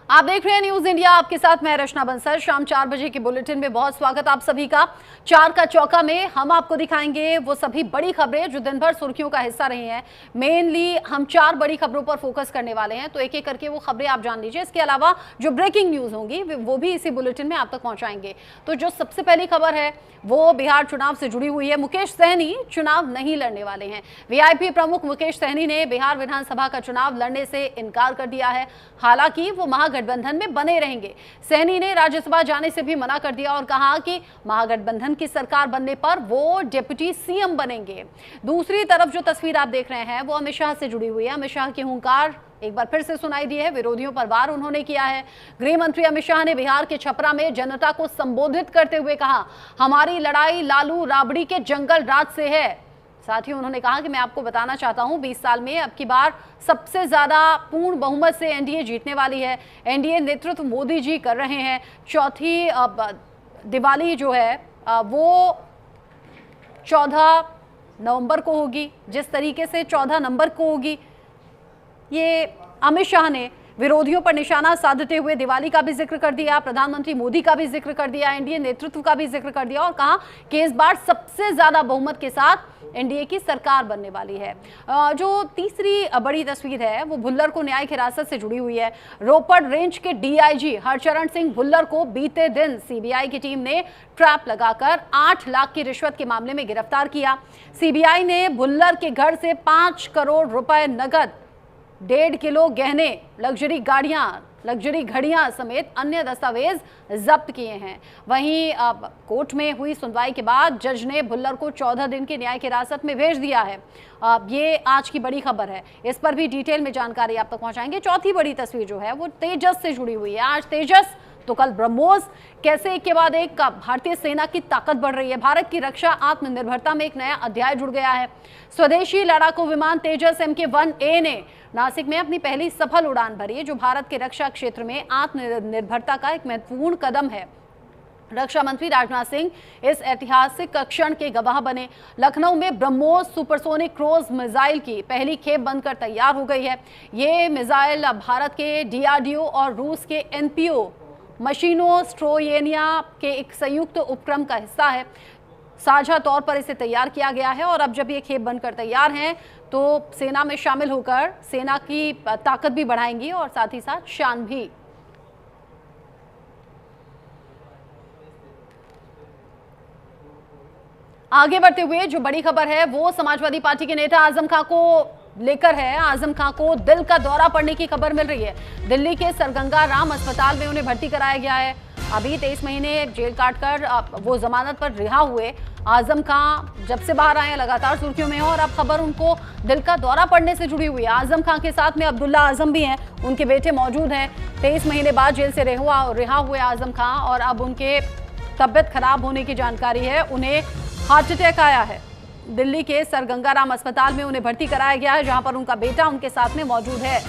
आप देख रहे हैं न्यूज इंडिया, आपके साथ मैं रचना बंसल। शाम 4 बजे के बुलेटिन में बहुत स्वागत आप सभी का। 4 का चौका में हम आपको दिखाएंगे वो सभी बड़ी खबरें जो दिन भर सुर्खियों का हिस्सा रही हैं। मेनली हम 4 बड़ी खबरों पर फोकस करने वाले हैं, तो एक एक करके वो खबरें आप जान लीजिए। इसके अलावा जो ब्रेकिंग न्यूज होंगी वो भी इसी बुलेटिन में आप तक पहुंचाएंगे। तो जो सबसे पहली खबर है वो बिहार चुनाव से जुड़ी हुई है। मुकेश सहनी चुनाव नहीं लड़ने वाले हैं। वीआईपी प्रमुख मुकेश सहनी ने बिहार विधानसभा का चुनाव लड़ने से इनकार कर दिया है। हालांकि वो महागठबंधन में बने रहेंगे। सहनी ने राज्यसभा जाने से भी मना कर दिया और कहा कि महागठबंधन की सरकार बनने पर वो डिप्टी सीएम बनेंगे। दूसरी तरफ जो तस्वीर आप देख रहे हैं वो अमित शाह से जुड़ी हुई है। अमित शाह की हुंकार एक बार फिर से सुनाई दी है। विरोधियों पर वार उन्होंने किया है। गृह मंत्री अमित शाह ने बिहार के छपरा में जनता को संबोधित करते हुए कहा, हमारी लड़ाई लालू राबड़ी के जंगल राज से है। साथ ही उन्होंने कहा कि मैं आपको बताना चाहता हूं 20 साल में अब की बार सबसे ज्यादा पूर्ण बहुमत से एनडीए जीतने वाली है। एनडीए नेतृत्व मोदी जी कर रहे हैं। चौथी दिवाली जो है वो 14 नवंबर को होगी। जिस तरीके से 14 नवंबर को होगी, ये अमित शाह ने विरोधियों पर निशाना साधते हुए दिवाली का भी जिक्र कर दिया, प्रधानमंत्री मोदी का भी जिक्र कर दिया, एनडीए नेतृत्व का भी जिक्र कर दिया और कहा कि इस बार सबसे ज्यादा बहुमत के साथ एनडीए की सरकार बनने वाली है। जो तीसरी बड़ी तस्वीर है वो भुल्लर को न्यायिक हिरासत से जुड़ी हुई है। रोपड़ रेंज के डीआईजी हरचरण सिंह भुल्लर को बीते दिन सीबीआई की टीम ने ट्रैप लगाकर 8 लाख की रिश्वत के मामले में गिरफ्तार किया। सीबीआई ने भुल्लर के घर से 5 करोड़ रुपए नगद, 1.5 किलो गहने, लग्जरी घड़ियां समेत अन्य दस्तावेज जब्त किए हैं। वहीं अब कोर्ट में हुई सुनवाई के बाद जज ने भुल्लर को 14 दिन की न्यायिक हिरासत में भेज दिया है। ये आज की बड़ी खबर है, इस पर भी डिटेल में जानकारी आप तक पहुंचाएंगे। चौथी बड़ी तस्वीर जो है वो तेजस से जुड़ी हुई है। आज तेजस तो कल ब्रह्मोस, कैसे एक के बाद एक भारतीय सेना की ताकत बढ़ रही है। भारत की रक्षा आत्मनिर्भरता में एक नया अध्याय जुड़ गया है। स्वदेशी लड़ाकू विमान तेजस MK-1A ने नासिक में अपनी पहली सफल उड़ान भरी, जो भारत के रक्षा क्षेत्र में आत्मनिर्भरता का एक महत्वपूर्ण कदम है। रक्षा मंत्री राजनाथ सिंह इस ऐतिहासिक क्षण के गवाह बने। लखनऊ में ब्रह्मोस सुपरसोनिक क्रूज मिसाइल की पहली खेप बनकर तैयार हो गई है। ये मिसाइल भारत के DRDO और रूस के NPO मशीनों स्ट्रोयेनिया के एक संयुक्त उपक्रम का हिस्सा है। साझा तौर पर इसे तैयार किया गया है और अब जब ये खेप बनकर तैयार हैं तो सेना में शामिल होकर सेना की ताकत भी बढ़ाएंगी और साथ ही साथ शान भी। आगे बढ़ते हुए जो बड़ी खबर है वो समाजवादी पार्टी के नेता आजम खां को लेकर है। आजम खां को दिल का दौरा पड़ने की खबर मिल रही है। दिल्ली के सरगंगा राम अस्पताल में उन्हें भर्ती कराया गया है। अभी 23 महीने जेल काटकर वो जमानत पर रिहा हुए। आजम खां जब से बाहर आए हैं लगातार सुर्खियों में हैं और अब खबर उनको दिल का दौरा पड़ने से जुड़ी हुई है। आजम खां के साथ में अब्दुल्ला आजम भी हैं, उनके बेटे मौजूद हैं। 23 महीने बाद जेल से रिहा हुए आजम खां और अब उनके तबियत खराब होने की जानकारी है। उन्हें हार्ट अटैक आया है। दिल्ली के सरगंगा राम अस्पताल में उन्हें भर्ती कराया गया है, जहां पर उनका बेटा उनके साथ में मौजूद है।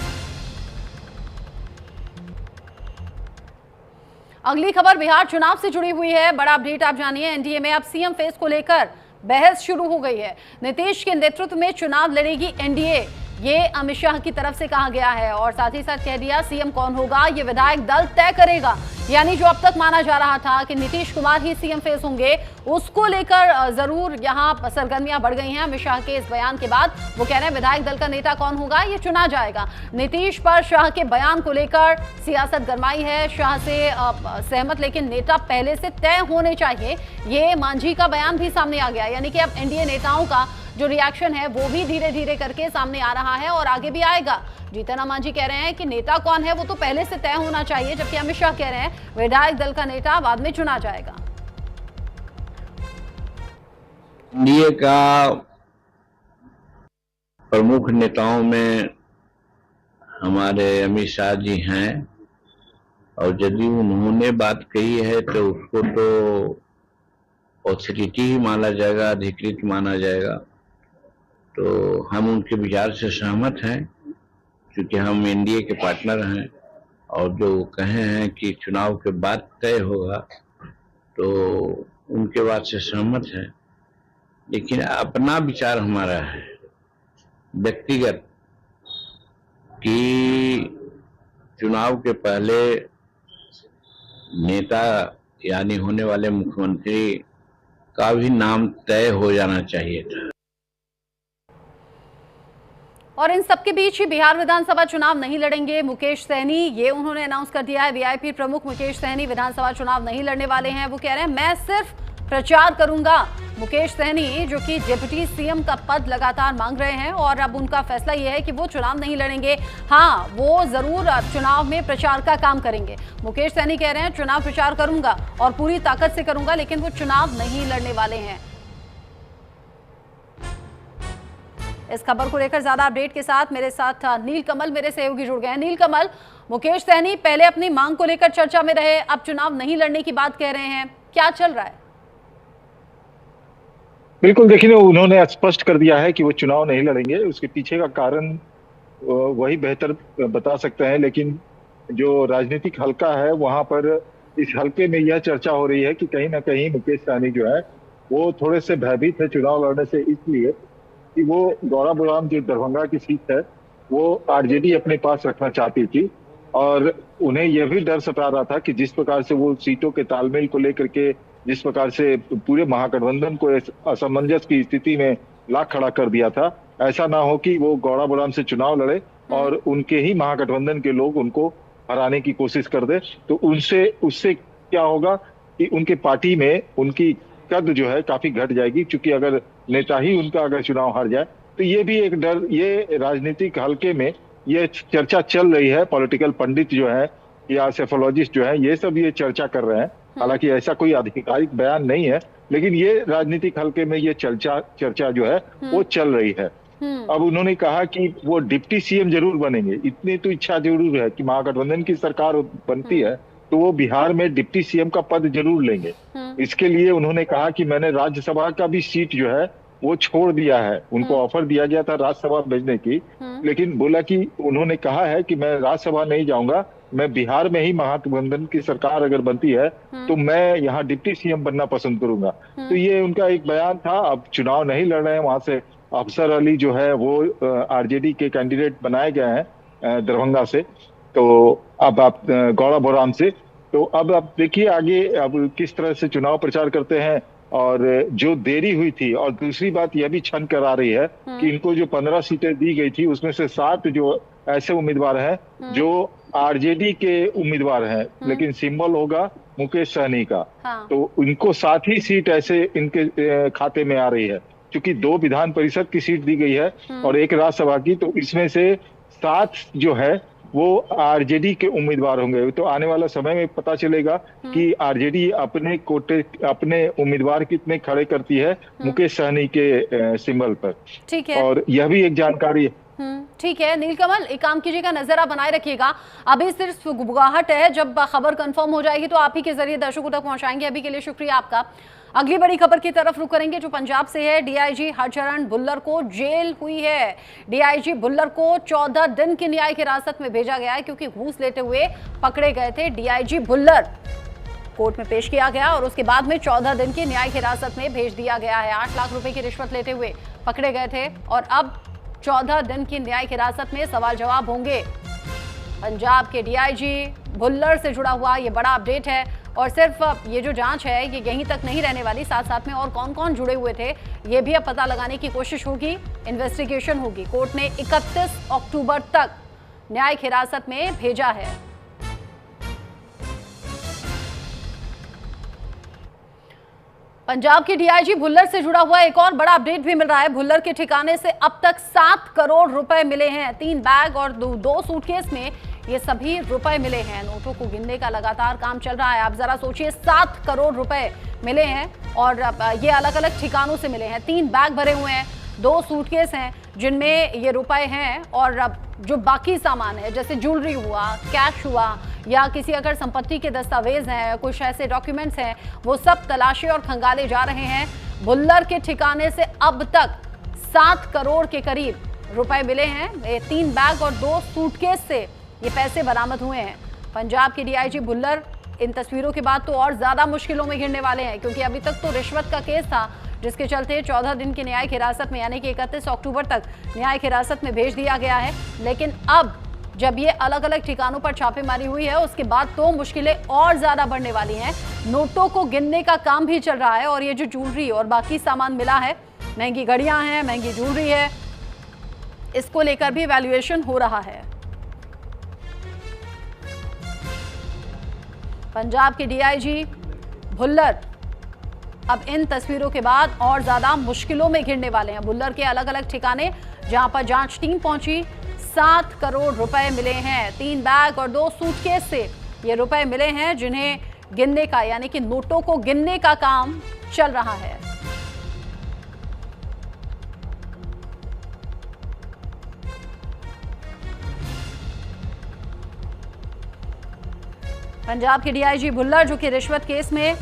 अगली खबर बिहार चुनाव से जुड़ी हुई है। बड़ा अपडेट आप जानिए। एनडीए में अब सीएम फेस को लेकर बहस शुरू हो गई है। नीतीश के नेतृत्व में चुनाव लड़ेगी एनडीए, ये अमित शाह की तरफ से कहा गया है और साथ ही साथ कह दिया सीएम कौन होगा ये विधायक दल तय करेगा। यानी जो अब तक माना जा रहा था कि नीतीश कुमार ही सीएम फेस होंगे, उसको लेकर जरूर यहां सरगर्मियां बढ़ गई हैं। अमित शाह के इस बयान के बाद वो कह रहे हैं विधायक दल का नेता कौन होगा ये चुना जाएगा। नीतीश पर शाह के बयान को लेकर सियासत गरमाई है। शाह से सहमत, लेकिन नेता पहले से तय होने चाहिए, ये मांझी का बयान भी सामने आ गया। यानी कि अब एनडीए नेताओं का जो रिएक्शन है वो भी धीरे धीरे करके सामने आ रहा है और आगे भी आएगा। जीतन राम मांझी कह रहे हैं कि नेता कौन है वो तो पहले से तय होना चाहिए, जबकि अमित शाह कह रहे हैं विधायक दल का नेता बाद में चुना जाएगा। एनडीए का प्रमुख नेताओं में हमारे अमित शाह जी हैं और यदि उन्होंने बात कही है तो उसको तो ऑथोरिटी ही माना जाएगा, अधिकृत माना जाएगा। तो हम उनके विचार से सहमत हैं, क्योंकि हम एनडीए के पार्टनर हैं और जो कहे हैं कि चुनाव के बाद तय होगा तो उनके बात से सहमत हैं। लेकिन अपना विचार हमारा है व्यक्तिगत कि चुनाव के पहले नेता यानी होने वाले मुख्यमंत्री का भी नाम तय हो जाना चाहिए था। और इन सबके बीच ही बिहार विधानसभा चुनाव नहीं लड़ेंगे मुकेश सहनी, ये उन्होंने अनाउंस कर दिया है। वीआईपी प्रमुख मुकेश सहनी विधानसभा चुनाव नहीं लड़ने वाले हैं। वो कह रहे हैं मैं सिर्फ प्रचार करूंगा। मुकेश सहनी जो कि डिप्टी सीएम का पद लगातार मांग रहे हैं और अब उनका फैसला यह है कि वो चुनाव नहीं लड़ेंगे। हाँ, वो जरूर चुनाव में प्रचार का काम करेंगे। मुकेश सहनी कह रहे हैं चुनाव प्रचार करूंगा और पूरी ताकत से करूंगा, लेकिन वो चुनाव नहीं लड़ने वाले हैं। इस खबर को लेकर ज्यादा अपडेट के साथ मेरे साथ नील कमल मेरे सहयोगी जुड़ गए हैं। नील कमल, मुकेश सहनी पहले अपनी मांग को लेकर चर्चा में रहे, अब चुनाव नहीं लड़ने की बात कह रहे हैं, क्या चल रहा है? बिल्कुल, देखिए उन्होंने स्पष्ट कर दिया है कि वो चुनाव नहीं लड़ेंगे। उसके पीछे का कारण वही बेहतर बता सकते हैं, लेकिन जो राजनीतिक हल्का है वहां पर इस हल्के में यह चर्चा हो रही है कि कहीं ना कहीं मुकेश सहनी जो है वो थोड़े से भयभीत है चुनाव लड़ने से, इसलिए कि वो गौराबोराम जो दरभंगा की सीट है वो आरजेडी अपने पास रखना चाहती थी और उन्हें यह भी डर सता रहा था कि जिस प्रकार से वो सीटों के तालमेल को लेकर के जिस प्रकार से पूरे महागठबंधन को असमंजस की स्थिति में ला खड़ा कर दिया था, ऐसा ना हो कि वो गौराबोराम से चुनाव लड़े और उनके ही महागठबंधन के लोग उनको हराने की कोशिश कर दे। तो उससे क्या होगा कि उनके पार्टी में उनकी कद जो है काफी घट जाएगी, क्योंकि अगर नेता ही उनका अगर चुनाव हार जाए तो ये भी एक डर, ये राजनीतिक हल्के में ये चर्चा चल रही है। पॉलिटिकल पंडित जो है या सेफोलॉजिस्ट जो है ये सब ये चर्चा कर रहे हैं। हालांकि ऐसा कोई आधिकारिक बयान नहीं है, लेकिन ये राजनीतिक हल्के में ये चर्चा जो है वो चल रही है। अब उन्होंने कहा कि वो डिप्टी सीएम जरूर बनेंगे, इतनी तो इच्छा जरूर है कि महागठबंधन की सरकार बनती है तो वो बिहार में डिप्टी सीएम का पद जरूर लेंगे। इसके लिए उन्होंने कहा कि मैंने राज्यसभा का भी सीट जो है वो छोड़ दिया है। उनको ऑफर दिया गया था राज्यसभा भेजने की, लेकिन बोला कि उन्होंने कहा है कि मैं राज्यसभा नहीं जाऊंगा, मैं बिहार में ही महागठबंधन की सरकार अगर बनती है तो मैं यहाँ डिप्टी सीएम बनना पसंद करूंगा। तो ये उनका एक बयान था। अब चुनाव नहीं लड़ रहे हैं, वहां से अफसर अली जो है वो आरजेडी के कैंडिडेट बनाए गए हैं दरभंगा से, तो अब आप गौराबोराम से। तो अब आप देखिए आगे अब किस तरह से चुनाव प्रचार करते हैं। और जो देरी हुई थी, और दूसरी बात यह भी छन कर आ रही है कि इनको जो 15 सीटें दी गई थी उसमें से 7 जो ऐसे उम्मीदवार हैं जो आरजेडी के उम्मीदवार हैं, लेकिन सिंबल होगा मुकेश सहनी का। तो उनको 7 ही सीट ऐसे इनके खाते में आ रही है, क्योंकि 2 विधान परिषद की सीट दी गई है और 1 राज्यसभा की, तो इसमें से 7 जो है वो आरजेडी के उम्मीदवार होंगे। तो आने वाला समय में पता चलेगा कि आरजेडी अपने कोटे अपने उम्मीदवार कितने खड़े करती है मुकेश सहनी के सिंबल पर। ठीक है, और यह भी एक जानकारी है। ठीक है नीलकमल, एक काम कीजिएगा, नजर आप बनाए रखिएगा। अभी सिर्फ गुबगाहट है, जब खबर कंफर्म हो जाएगी तो आप ही के जरिए दर्शकों तक पहुंचाएंगे। अभी के लिए शुक्रिया आपका। अगली बड़ी खबर की तरफ रुक करेंगे जो पंजाब से है। डीआईजी हरचरण भुल्लर को जेल हुई है। डीआईजी भुल्लर को 14 दिन की न्यायिक हिरासत में भेजा गया है, क्योंकि घूस लेते हुए पकड़े गए थे। डीआईजी भुल्लर कोर्ट में पेश किया गया और उसके बाद में 14 दिन की न्यायिक हिरासत में भेज दिया गया है। 8 लाख रुपए की रिश्वत लेते हुए पकड़े गए थे और अब 14 दिन की न्यायिक हिरासत में सवाल जवाब होंगे। पंजाब के डीआईजी भुल्लर से जुड़ा हुआ ये बड़ा अपडेट है। और सिर्फ ये जो जांच है ये यहीं तक नहीं रहने वाली, साथ साथ में और कौन कौन जुड़े हुए थे ये भी अब पता लगाने की कोशिश होगी, इन्वेस्टिगेशन होगी। कोर्ट ने 31 अक्टूबर तक न्यायिक हिरासत में भेजा है। पंजाब के डीआईजी भुल्लर से जुड़ा हुआ एक और बड़ा अपडेट भी मिल रहा है। भुल्लर के ठिकाने से अब तक 7 करोड़ रुपए मिले हैं। 3 बैग और 2 सूटकेस में ये सभी रुपए मिले हैं। नोटों को गिनने का लगातार काम चल रहा है। आप जरा सोचिए, 7 करोड़ रुपए मिले हैं और ये अलग अलग ठिकानों से मिले हैं। 3 बैग भरे हुए हैं, 2 सूटकेस हैं जिनमें ये रुपए हैं और अब जो बाकी सामान है जैसे ज्वेलरी हुआ, कैश हुआ या किसी अगर संपत्ति के दस्तावेज हैं, कुछ ऐसे डॉक्यूमेंट्स हैं, वो सब तलाशे और खंगाले जा रहे हैं। भुल्लर के ठिकाने से अब तक 7 करोड़ के करीब रुपए मिले हैं। 3 बैग और 2 सूटकेस से ये पैसे बरामद हुए हैं। पंजाब के डीआईजी भुल्लर इन तस्वीरों के बाद तो और ज्यादा मुश्किलों में घिरने वाले हैं, क्योंकि अभी तक तो रिश्वत का केस था जिसके चलते 14 दिन की न्यायिक हिरासत में यानी कि 31 अक्टूबर तक न्यायिक हिरासत में भेज दिया गया है। लेकिन अब जब ये अलग अलग ठिकानों पर छापेमारी हुई है उसके बाद तो मुश्किलें और ज्यादा बढ़ने वाली हैं। नोटों को गिनने का काम भी चल रहा है और ये जो ज्वेलरी और बाकी सामान मिला है, महंगी घड़ियां हैं, महंगी ज्वेलरी है, इसको लेकर भी वैल्यूएशन हो रहा है। पंजाब के डीआईजी भुल्लर अब इन तस्वीरों के बाद और ज्यादा मुश्किलों में घिरने वाले हैं। भुल्लर के अलग अलग ठिकाने जहां पर जांच टीम पहुंची, 7 करोड़ रुपए मिले हैं। 3 बैग और 2 सूटकेस से ये रुपए मिले हैं जिन्हें गिनने का, यानी कि नोटों को गिनने का काम चल रहा है। पंजाब के डीआईजी भुल्लर, जो कि रिश्वत केस में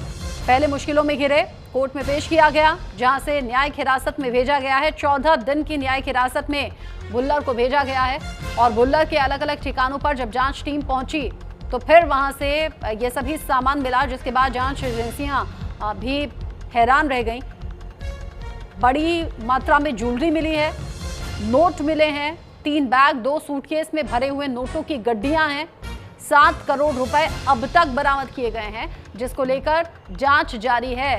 पहले मुश्किलों में घिरे, कोर्ट में पेश किया गया, जहां से न्यायिक हिरासत में भेजा गया है। 14 दिन की न्यायिक हिरासत में भुल्लर को भेजा गया है और भुल्लर के अलग अलग ठिकानों पर जब जांच टीम पहुंची तो फिर वहां से ये सभी सामान मिला, जिसके बाद जांच एजेंसियां भी हैरान रह गईं। बड़ी मात्रा में ज्वेलरी मिली है, नोट मिले हैं, 3 बैग 2 सूटकेस में भरे हुए नोटों की गड्डियां हैं। 7 करोड़ रुपए अब तक बरामद किए गए हैं, जिसको लेकर जांच जारी है।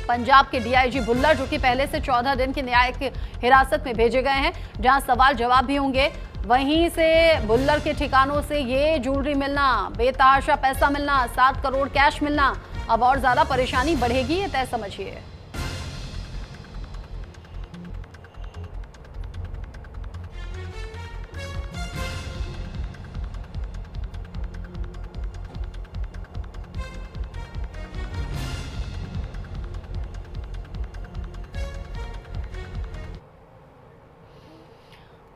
पंजाब के डीआईजी भुल्लर, जो कि पहले से 14 दिन की न्यायिक हिरासत में भेजे गए हैं, जहां सवाल जवाब भी होंगे, वहीं से भुल्लर के ठिकानों से ये ज्वेलरी मिलना, बेतहाशा पैसा मिलना, 7 करोड़ कैश मिलना, अब और ज्यादा परेशानी बढ़ेगी, ये तय समझिए।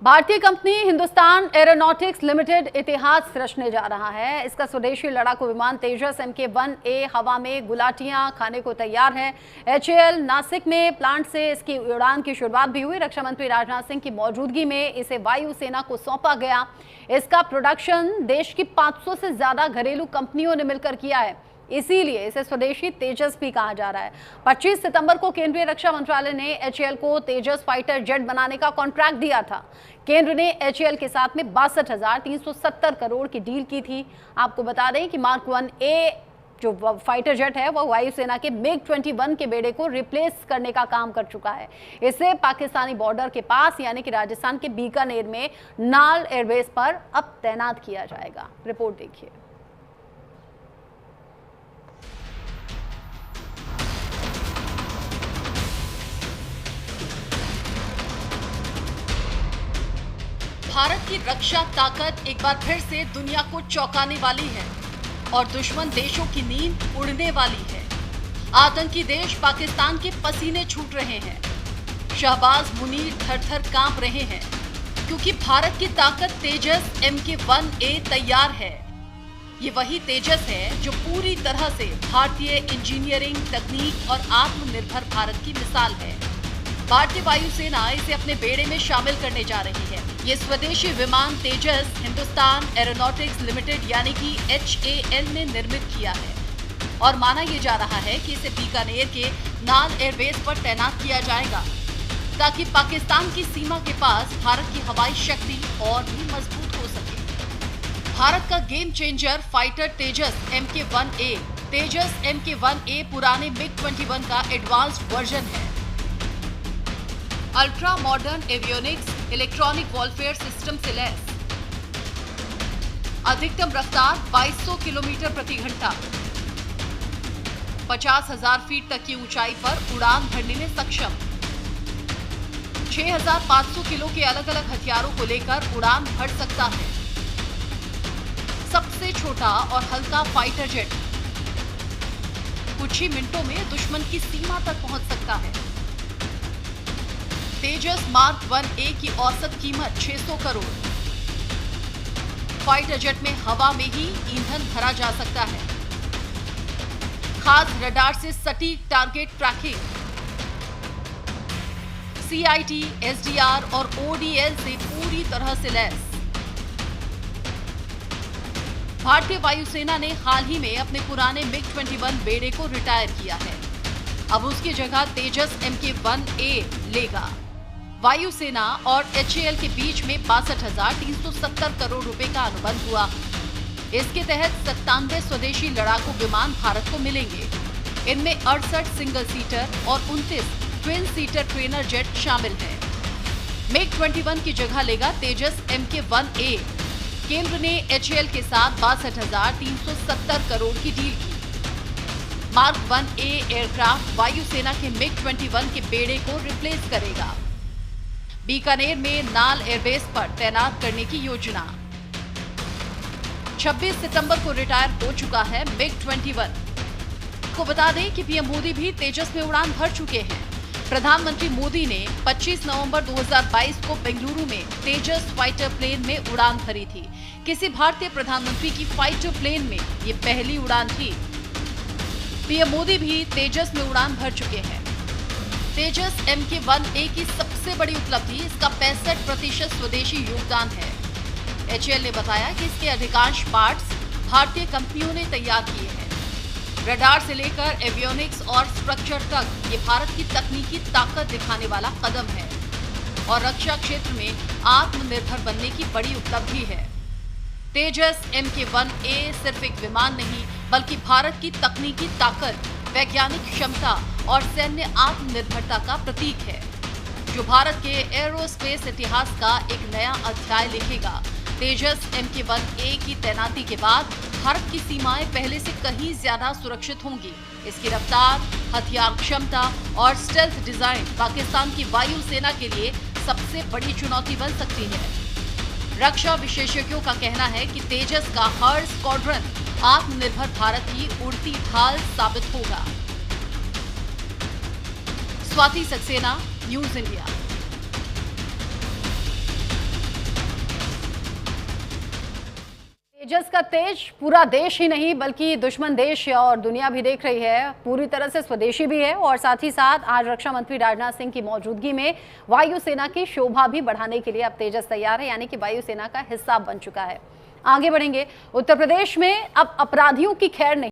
भारतीय कंपनी हिंदुस्तान एरोनॉटिक्स लिमिटेड इतिहास रचने जा रहा है। इसका स्वदेशी लड़ाकू विमान तेजस MK-1A हवा में गुलाटियां खाने को तैयार है। HAL नासिक में प्लांट से इसकी उड़ान की शुरुआत भी हुई। रक्षा मंत्री राजनाथ सिंह की मौजूदगी में इसे वायुसेना को सौंपा गया। इसका प्रोडक्शन देश की 500 से ज्यादा घरेलू कंपनियों ने मिलकर किया है, इसीलिए इसे स्वदेशी तेजस भी कहा जा रहा है। 25 सितंबर को केंद्रीय रक्षा मंत्रालय ने HAL को तेजस फाइटर जेट बनाने का कॉन्ट्रैक्ट दिया था। केंद्र ने HAL के साथ में 62,370 करोड़ की डील की थी। आपको बता दें कि मार्क 1A जो फाइटर जेट है वो वायुसेना के MiG-21 के बेड़े को रिप्लेस करने का काम कर चुका है। इसे पाकिस्तानी बॉर्डर के पास, यानी कि राजस्थान के बीकानेर में नाल एयरबेस पर अब तैनात किया जाएगा। रिपोर्ट देखिए। भारत की रक्षा ताकत एक बार फिर से दुनिया को चौंकाने वाली है और दुश्मन देशों की नींद उड़ने वाली है। आतंकी देश पाकिस्तान के पसीने छूट रहे हैं। शहबाज मुनीर थर-थर कांप रहे हैं, क्योंकि भारत की ताकत तेजस MK-1A तैयार है। ये वही तेजस है जो पूरी तरह से भारतीय इंजीनियरिंग, तकनीक और आत्मनिर्भर भारत की मिसाल है। भारतीय वायुसेना इसे अपने बेड़े में शामिल करने जा रही है। ये स्वदेशी विमान तेजस हिंदुस्तान एरोनॉटिक्स लिमिटेड यानी कि HAL ने निर्मित किया है और माना यह जा रहा है कि इसे बीकानेर के नाल एयरबेस पर तैनात किया जाएगा, ताकि पाकिस्तान की सीमा के पास भारत की हवाई शक्ति और भी मजबूत हो सके। भारत का गेम चेंजर फाइटर तेजस MK-1A। तेजस MK-1A पुराने MiG-21 का एडवांस्ड वर्जन है। Ultra modern avionics electronic warfare system से लैस, अधिकतम रफ्तार 2200 किलोमीटर प्रति घंटा, 50,000 फीट तक की ऊंचाई पर उड़ान भरने में सक्षम, 6,500 किलो के अलग अलग हथियारों को लेकर उड़ान भर सकता है। सबसे छोटा और हल्का फाइटर जेट कुछ ही मिनटों में दुश्मन की सीमा तक पहुंच सकता है। तेजस मार्क 1A की औसत कीमत 600 करोड़। फाइटर जेट में हवा में ही ईंधन भरा जा सकता है। खास रडार से सटीक टारगेट ट्रैकिंग, CIT, SDR और ODL से पूरी तरह से लैस। भारतीय वायुसेना ने हाल ही में अपने पुराने MiG-21 बेड़े को रिटायर किया है। अब उसकी जगह तेजस MK-1A लेगा। वायुसेना और HAL के बीच में 62,370 करोड़ रुपए का अनुबंध हुआ। इसके तहत 97 स्वदेशी लड़ाकू विमान भारत को मिलेंगे। इनमें 68 सिंगल सीटर और 29 ट्विन सीटर ट्रेनर जेट शामिल हैं। MiG-21 की जगह लेगा तेजस Mk-1A। केंद्र ने HAL के साथ 62,370 करोड़ की डील की। मार्क 1A एयरक्राफ्ट वायुसेना के MiG-21 के बेड़े को रिप्लेस करेगा। बीकानेर में नाल एयरबेस पर तैनात करने की योजना। 26 सितंबर को रिटायर हो चुका है MiG-21। को बता दें कि पीएम मोदी भी तेजस में उड़ान भर चुके हैं। प्रधानमंत्री मोदी ने 25 नवंबर 2022 को बेंगलुरु में तेजस फाइटर प्लेन में उड़ान भरी थी। किसी भारतीय प्रधानमंत्री की फाइटर प्लेन में ये पहली उड़ान थी। पीएम मोदी भी तेजस में उड़ान भर चुके हैं। तेजस Mk-1A की सबसे बड़ी उपलब्धि इसका 65% स्वदेशी योगदान है। HAL ने बताया कि इसके अधिकांश पार्ट्स भारतीय कंपनियों ने तैयार किए हैं। रडार से लेकर एवियोनिक्स और स्ट्रक्चर तक ये भारत की तकनीकी ताकत दिखाने वाला कदम है और रक्षा क्षेत्र में आत्मनिर्भर बनने की बड़ी उपलब्धि है। तेजस Mk-1A सिर्फ एक विमान नहीं बल्कि भारत की तकनीकी ताकत, वैज्ञानिक क्षमता और सैन्य आत्मनिर्भरता का प्रतीक है, जो भारत के एरोस्पेस इतिहास का एक नया अध्याय लिखेगा। तेजस Mk-1A की तैनाती के बाद भारत की सीमाएं पहले से कहीं ज्यादा सुरक्षित होंगी। इसकी रफ्तार, हथियार क्षमता और स्टेल्थ डिजाइन पाकिस्तान की वायुसेना के लिए सबसे बड़ी चुनौती बन सकती है। रक्षा विशेषज्ञों का कहना है कि तेजस का हर स्क्वाड्रन आत्मनिर्भर भारत की उड़ती ढाल साबित होगा। Swati Saxena, news India. तेजस का तेज पूरा देश ही नहीं बल्कि दुश्मन देश और दुनिया भी देख रही है। पूरी तरह से स्वदेशी भी है और साथ ही साथ आज रक्षा मंत्री राजनाथ सिंह की मौजूदगी में वायुसेना की शोभा भी बढ़ाने के लिए अब तेजस तैयार है, यानी कि वायुसेना का हिस्सा बन चुका है। आगे बढ़ेंगे। उत्तर प्रदेश में अब अपराधियों की खैर नहीं।